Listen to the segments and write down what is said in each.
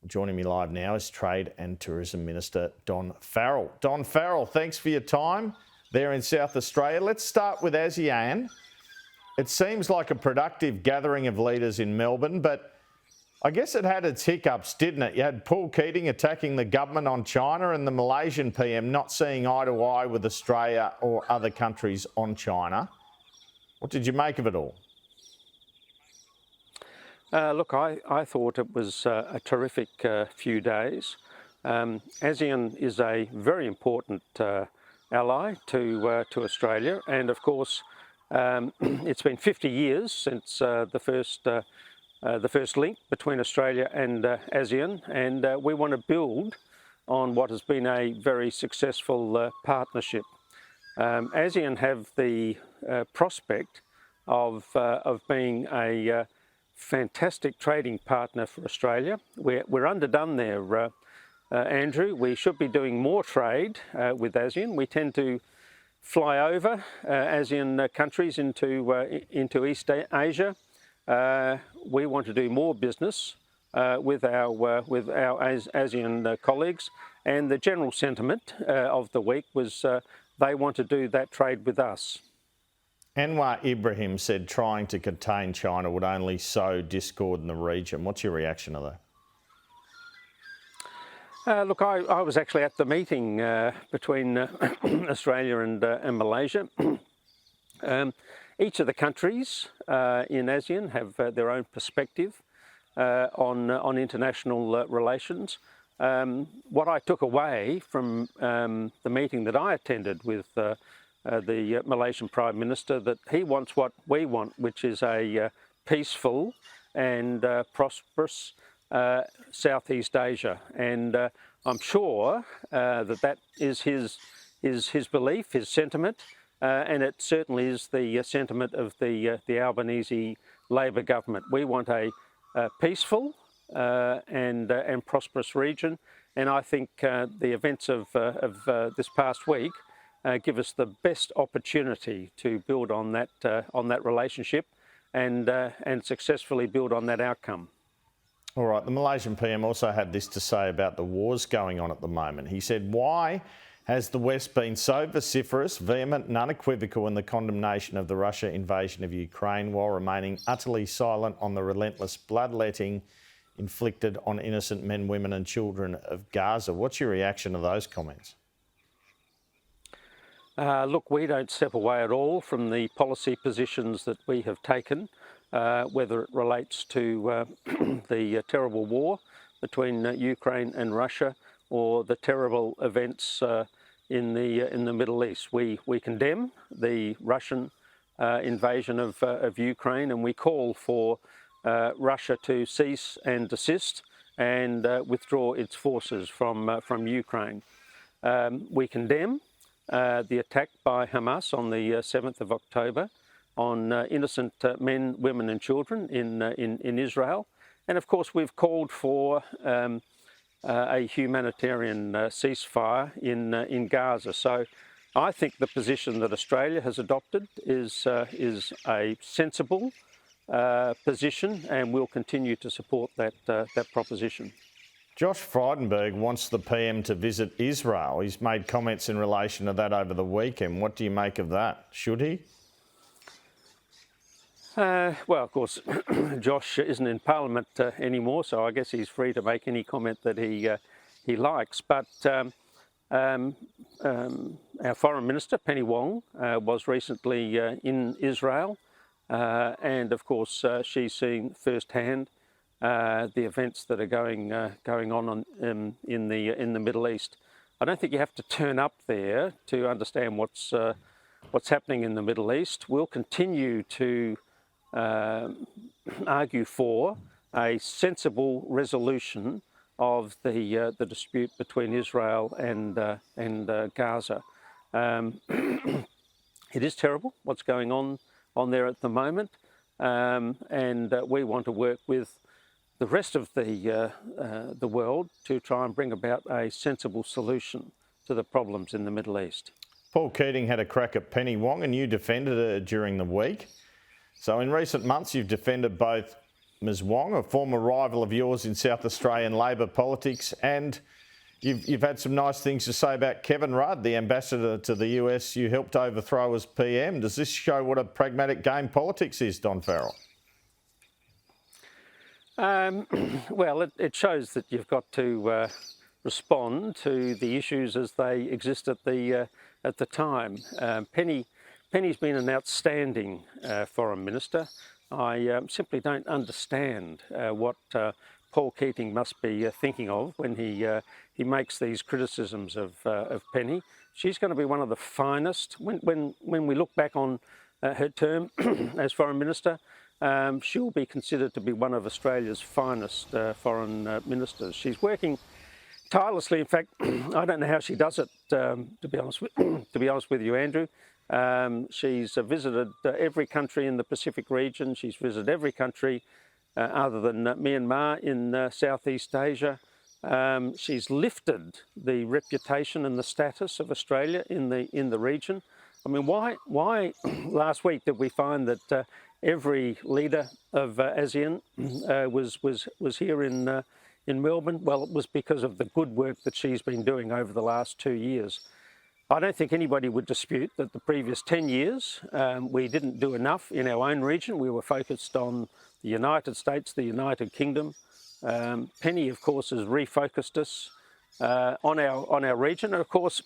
Joining me live now is Trade and Tourism Minister Don Farrell. Don Farrell, thanks for your time there in South Australia. Let's start with ASEAN. It seems like a productive gathering of leaders in Melbourne, but I guess it had its hiccups, didn't it? You had Paul Keating attacking the government on China and the Malaysian PM not seeing eye to eye with Australia or other countries on China. What did you make of it all? Look, I thought it was a terrific few days. ASEAN is a very important ally to Australia, and of course it's been 50 years since the first link between Australia and ASEAN, and we want to build on what has been a very successful partnership. ASEAN have the prospect of being a fantastic trading partner for Australia. We're underdone there, Andrew. We should be doing more trade with ASEAN. We tend to fly over ASEAN countries into East Asia. We want to do more business with our ASEAN colleagues, and the general sentiment of the week was they want to do that trade with us. Anwar Ibrahim said trying to contain China would only sow discord in the region. What's your reaction to that? Look, I was actually at the meeting between Australia and Malaysia. Each of the countries in ASEAN have their own perspective on international relations. What I took away from the meeting that I attended with the Malaysian Prime Minister, that he wants what we want, which is a peaceful and prosperous Southeast Asia, and I'm sure that is his belief, his sentiment, and it certainly is the sentiment of the Albanese Labor government. We want a peaceful and prosperous region, and I think the events of this past week give us the best opportunity to build on that relationship and successfully build on that outcome. All right, the Malaysian PM also had this to say about the wars going on at the moment. He said, why has the West been so vociferous, vehement and unequivocal in the condemnation of the Russia invasion of Ukraine while remaining utterly silent on the relentless bloodletting inflicted on innocent men, women and children of Gaza? What's your reaction to those comments? Look, we don't step away at all from the policy positions that we have taken, whether it relates to the terrible war between Ukraine and Russia or the terrible events in the Middle East. We condemn the Russian invasion of Ukraine, and we call for Russia to cease and desist and withdraw its forces from Ukraine. We condemn the attack by Hamas on the 7th of October on innocent men, women and children in Israel. And of course we've called for a humanitarian ceasefire in Gaza. So I think the position that Australia has adopted is a sensible position, and we'll continue to support that proposition. Josh Frydenberg wants the PM to visit Israel. He's made comments in relation to that over the weekend. What do you make of that? Should he? Well, of course, Josh isn't in Parliament anymore, so I guess he's free to make any comment that he likes. But our Foreign Minister, Penny Wong, was recently in Israel, and of course she's seen firsthand the events that are going on in the Middle East. I don't think you have to turn up there to understand what's happening in the Middle East. We'll continue to argue for a sensible resolution of the dispute between Israel and Gaza. It is terrible what's going on there at the moment, and we want to work with the rest of the world to try and bring about a sensible solution to the problems in the Middle East. Paul Keating had a crack at Penny Wong and you defended her during the week. So in recent months you've defended both Ms Wong, a former rival of yours in South Australian Labor politics, and you've had some nice things to say about Kevin Rudd, the ambassador to the US you helped overthrow as PM. Does this show what a pragmatic game politics is, Don Farrell? Well, it shows that you've got to respond to the issues as they exist at the time. Penny's been an outstanding foreign minister. I simply don't understand what Paul Keating must be thinking of when he makes these criticisms of Penny. She's going to be one of the finest. When we look back on her term as foreign minister, she'll be considered to be one of Australia's finest foreign ministers. She's working tirelessly. In fact, I don't know how she does it. To be honest with you, Andrew. She's visited every country in the Pacific region. She's visited every country other than Myanmar in Southeast Asia. She's lifted the reputation and the status of Australia in the region. I mean, why last week did we find that every leader of ASEAN was here in Melbourne? Well, it was because of the good work that she's been doing over the last 2 years. I don't think anybody would dispute that the previous 10 years we didn't do enough in our own region. We were focused on the United States, the United Kingdom. Penny, of course, has refocused us on our region. And of course,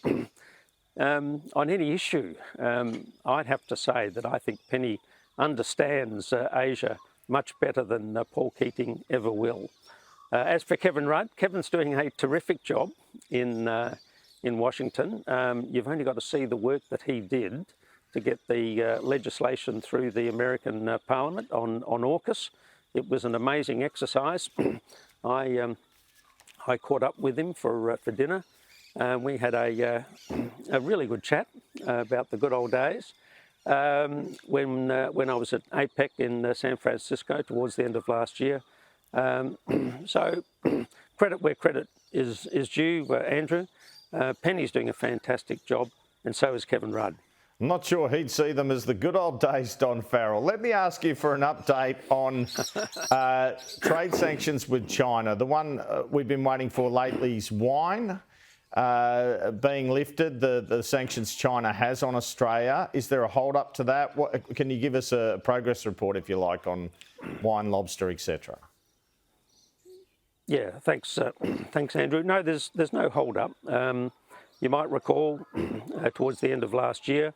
on any issue, I'd have to say that I think Penny understands Asia much better than Paul Keating ever will. As for Kevin Rudd, Kevin's doing a terrific job in Washington. You've only got to see the work that he did to get the legislation through the American Parliament on AUKUS. It was an amazing exercise. I caught up with him for dinner. We had a really good chat about the good old days. When I was at APEC in San Francisco towards the end of last year. So credit where credit is due, Andrew. Penny's doing a fantastic job, and so is Kevin Rudd. I'm not sure he'd see them as the good old days, Don Farrell. Let me ask you for an update on trade sanctions with China. The one we've been waiting for lately is wine being lifted, the sanctions China has on Australia. Is there a hold-up to that? Can you give us a progress report, if you like, on wine, lobster, etc.? Yeah, thanks, Andrew. No, there's no hold-up. You might recall towards the end of last year,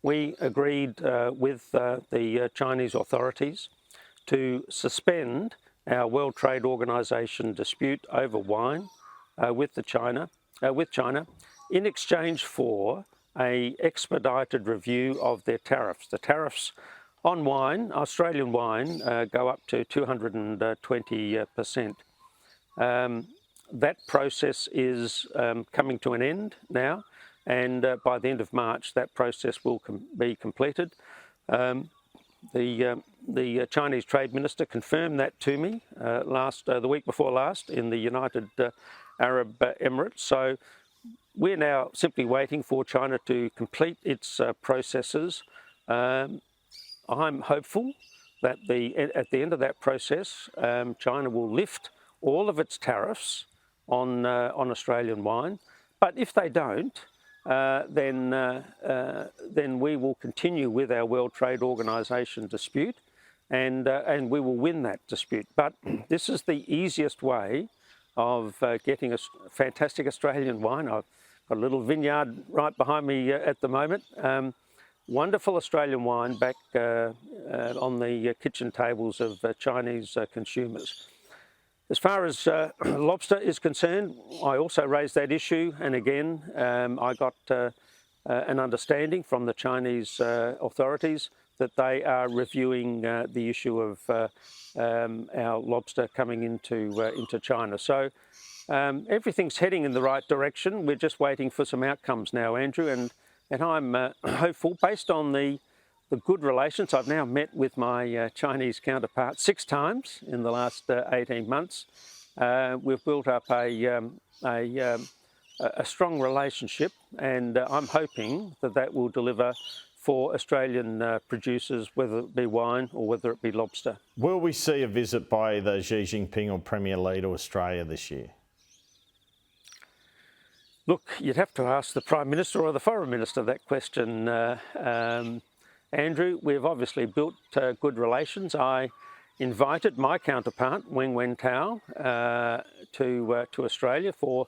we agreed with the Chinese authorities to suspend our World Trade Organization dispute over wine with China in exchange for an expedited review of their tariffs. The tariffs on wine, Australian wine, go up to 220%. That process is coming to an end now, and by the end of March, that process will be completed. The Chinese Trade Minister confirmed that to me the week before last in the United Arab Emirates. So we're now simply waiting for China to complete its processes. I'm hopeful that at the end of that process, China will lift all of its tariffs on Australian wine. But if they don't, then we will continue with our World Trade Organization dispute, and we will win that dispute. But this is the easiest way of getting a fantastic Australian wine. I've got a little vineyard right behind me at the moment. Wonderful Australian wine back on the kitchen tables of Chinese consumers. As far as lobster is concerned, I also raised that issue, and again, I got an understanding from the Chinese authorities that they are reviewing the issue of our lobster coming into China. So everything's heading in the right direction. We're just waiting for some outcomes now, Andrew, and I'm hopeful, based on the good relations. I've now met with my Chinese counterpart 6 times in the last 18 months. We've built up a strong relationship, and I'm hoping that will deliver for Australian producers, whether it be wine or whether it be lobster. Will we see a visit by the Xi Jinping or Premier Li to Australia this year? Look, you'd have to ask the Prime Minister or the Foreign Minister that question, Andrew. We've obviously built good relations. I invited my counterpart, Weng Wentao, to Australia for,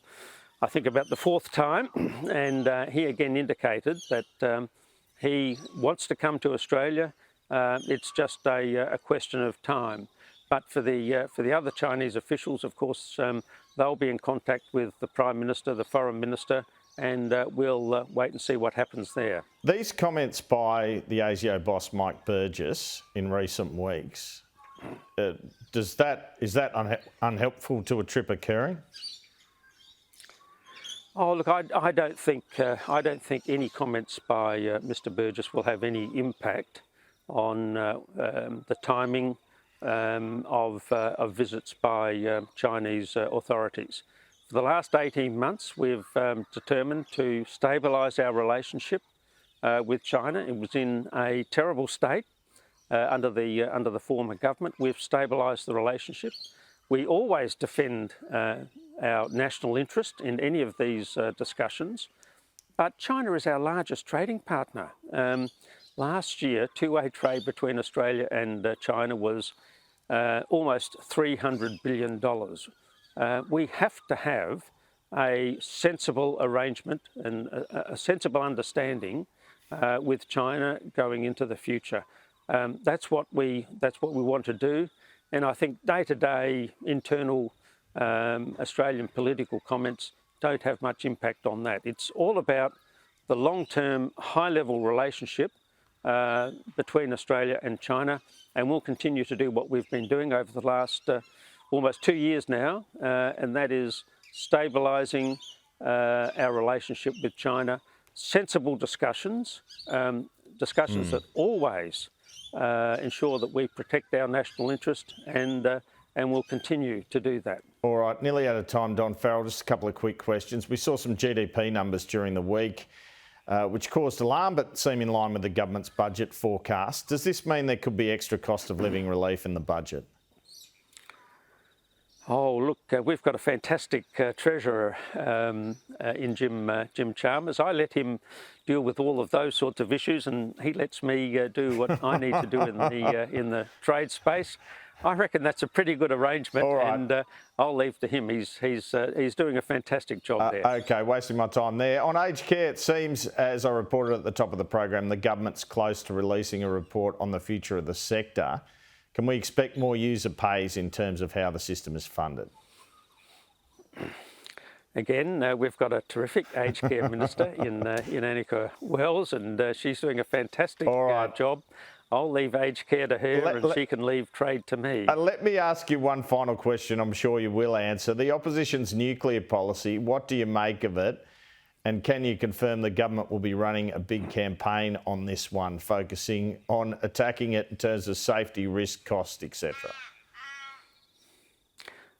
I think, about the fourth time, and he again indicated that he wants to come to Australia. It's just a question of time. But for the other Chinese officials, of course, they'll be in contact with the Prime Minister, the Foreign Minister, and we'll wait and see what happens there. These comments by the ASIO boss Mike Burgess in recent weeks, is that unhelpful to a trip occurring? Oh, look, I don't think any comments by Mr. Burgess will have any impact on the timing of visits by Chinese authorities. For the last 18 months, we've determined to stabilise our relationship with China. It was in a terrible state under the former government. We've stabilised the relationship. We always defend our national interest in any of these discussions, but China is our largest trading partner. Last year, two-way trade between Australia and China was almost $300 billion. We have to have a sensible arrangement and a sensible understanding with China going into the future. That's what we want to do, and I think day-to-day internal Australian political comments don't have much impact on that. It's all about the long-term, high-level relationship between Australia and China, and we'll continue to do what we've been doing over the last almost 2 years now, and that is stabilising our relationship with China. Sensible discussions, that always ensure that we protect our national interest, and we'll continue to do that. All right, nearly out of time, Don Farrell. Just a couple of quick questions. We saw some GDP numbers during the week, which caused alarm but seem in line with the government's budget forecast. Does this mean there could be extra cost of living relief in the budget? Oh, look, we've got a fantastic treasurer in Jim Chalmers. I let him deal with all of those sorts of issues, and he lets me do what I need to do in the trade space. I reckon that's a pretty good arrangement, and I'll leave to him. He's doing a fantastic job there. Okay, wasting my time there. On aged care, it seems, as I reported at the top of the program, the government's close to releasing a report on the future of the sector. Can we expect more user pays in terms of how the system is funded? Again, we've got a terrific aged care minister in Anika Wells, and she's doing a fantastic job. I'll leave aged care to her, and she can leave trade to me. Let me ask you one final question I'm sure you will answer. The opposition's nuclear policy, what do you make of it? And can you confirm the government will be running a big campaign on this one, focusing on attacking it in terms of safety, risk, cost, etc.?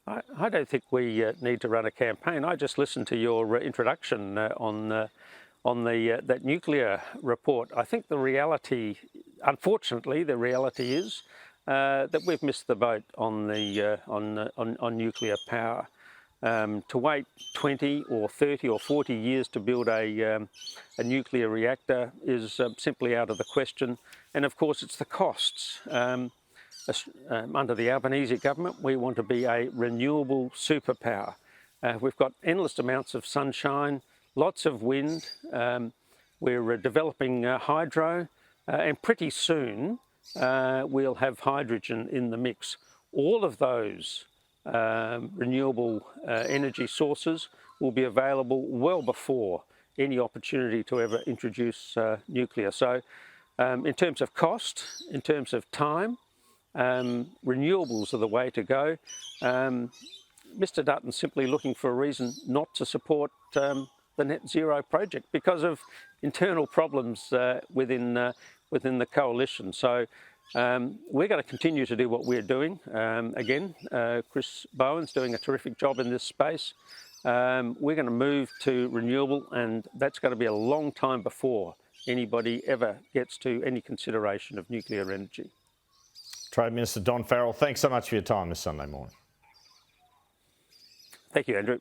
I don't think we need to run a campaign. I just listened to your introduction on that nuclear report. I think the reality, unfortunately, is that we've missed the boat on nuclear power. To wait 20 or 30 or 40 years to build a nuclear reactor is simply out of the question. And of course, it's the costs. Under the Albanese government, we want to be a renewable superpower. We've got endless amounts of sunshine, lots of wind. We're developing hydro, and pretty soon we'll have hydrogen in the mix. All of those renewable energy sources will be available well before any opportunity to ever introduce nuclear. So in terms of cost, in terms of time, renewables are the way to go. Mr. Dutton's simply looking for a reason not to support the net zero project because of internal problems within the coalition. So we're going to continue to do what we're doing. Again, Chris Bowen's doing a terrific job in this space. We're going to move to renewable, and that's going to be a long time before anybody ever gets to any consideration of nuclear energy. Trade Minister Don Farrell, thanks so much for your time this Sunday morning. Thank you, Andrew.